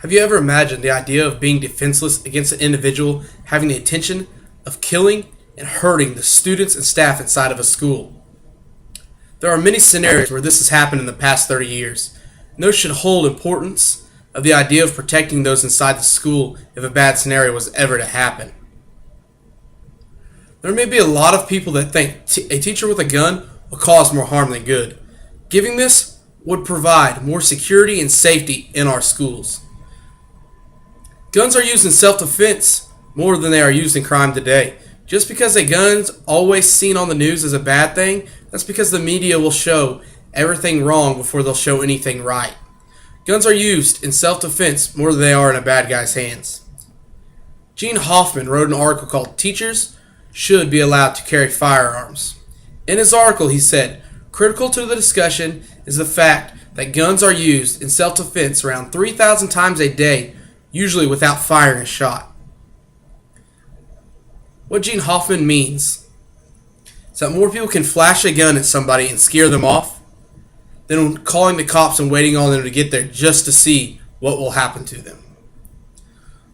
Have you ever imagined the idea of being defenseless against an individual having the intention of killing and hurting the students and staff inside of a school? There are many scenarios where this has happened in the past 30 years, and those should hold importance of the idea of protecting those inside the school if a bad scenario was ever to happen. There may be a lot of people that think a teacher with a gun will cause more harm than good. Giving this would provide more security and safety in our schools. Guns are used in self-defense more than they are used in crime today. Just because a gun's always seen on the news as a bad thing, that's because the media will show everything wrong before they'll show anything right. Guns are used in self-defense more than they are in a bad guy's hands. Gene Hoffman wrote an article called "Teachers Should Be Allowed to Carry Firearms." In his article, he said, "Critical to the discussion is the fact that guns are used in self-defense around 3,000 times a day, usually without firing a shot." What Gene Hoffman means is that more people can flash a gun at somebody and scare them off than calling the cops and waiting on them to get there just to see what will happen to them.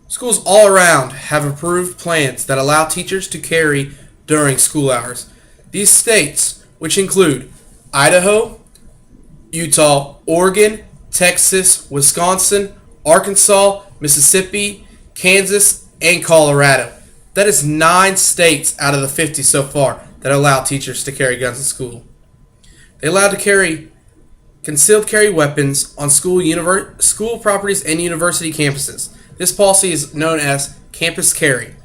Schools all around have approved plans that allow teachers to carry during school hours. These states, which include Idaho, Utah, Oregon, Texas, Wisconsin, Arkansas, Mississippi, Kansas, and Colorado. That is 9 states out of the 50 so far that allow teachers to carry guns in school. They allow to carry concealed carry weapons on school properties and university campuses. This policy is known as campus carry,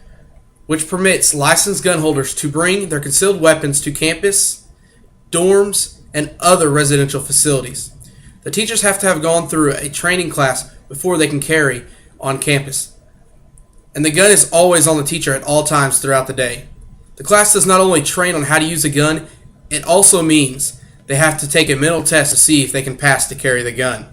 which permits licensed gun holders to bring their concealed weapons to campus, dorms, and other residential facilities. The teachers have to have gone through a training class before they can carry on campus. And the gun is always on the teacher at all times throughout the day. The class does not only train on how to use a gun, it also means they have to take a mental test to see if they can pass to carry the gun.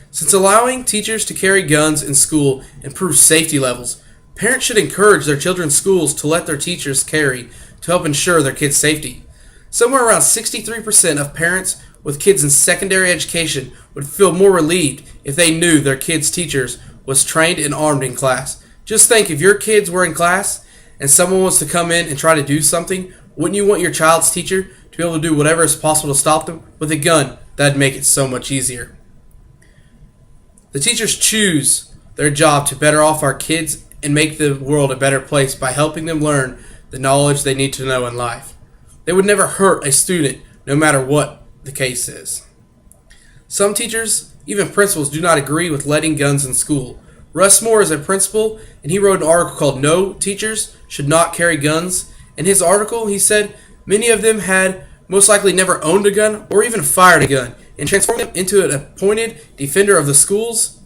Since allowing teachers to carry guns in school improves safety levels, parents should encourage their children's schools to let their teachers carry to help ensure their kids' safety. Somewhere around 63% of parents with kids in secondary education would feel more relieved if they knew their kids' teachers was trained and armed in class. Just think, if your kids were in class and someone was to come in and try to do something, wouldn't you want your child's teacher to be able to do whatever is possible to stop them? With a gun, that'd make it so much easier. The teachers choose their job to better off our kids and make the world a better place by helping them learn the knowledge they need to know in life. They would never hurt a student, no matter what the case is. Some teachers, even principals, do not agree with letting guns in school. Russ Moore is a principal, and he wrote an article called "No Teachers Should Not Carry Guns." In his article, he said many of them had most likely never owned a gun or even fired a gun, and transformed them into an appointed defender of the schools,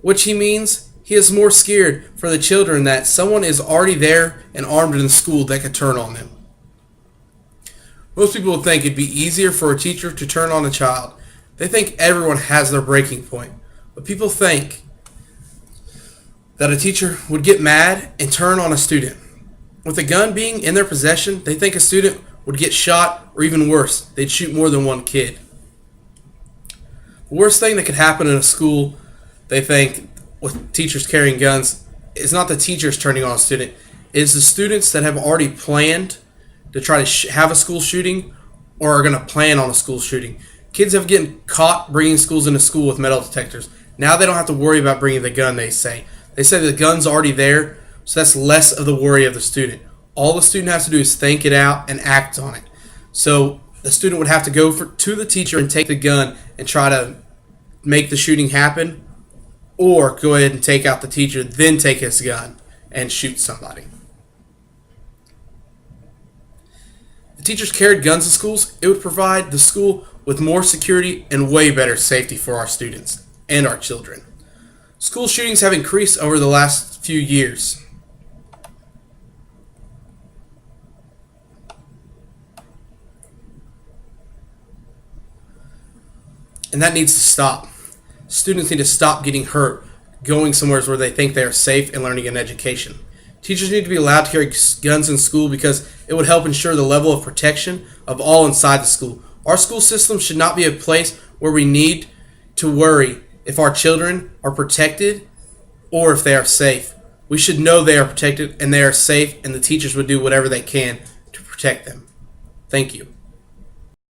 which he means he is more scared for the children that someone is already there and armed in the school that could turn on them. Most people would think it'd be easier for a teacher to turn on a child. They think everyone has their breaking point, but people think that a teacher would get mad and turn on a student. With a gun being in their possession, they think a student would get shot, or even worse, they'd shoot more than one kid. The worst thing that could happen in a school, they think, with teachers carrying guns, is not the teachers turning on a student. It is the students that have already planned to try to have a school shooting or are going to plan on a school shooting. Kids have gotten caught bringing schools into school with metal detectors. Now they don't have to worry about bringing the gun, they say. They say the gun's already there, so that's less of the worry of the student. All the student has to do is think it out and act on it. So the student would have to go to the teacher and take the gun and try to make the shooting happen, or go ahead and take out the teacher, then take his gun and shoot somebody. If teachers carried guns in schools, it would provide the school with more security and way better safety for our students and our children. School shootings have increased over the last few years. And that needs to stop. Students need to stop getting hurt, going somewhere where they think they are safe and learning an education. Teachers need to be allowed to carry guns in school because it would help ensure the level of protection of all inside the school. Our school system should not be a place where we need to worry if our children are protected or if they are safe. We should know they are protected and they are safe, and the teachers would do whatever they can to protect them. Thank you.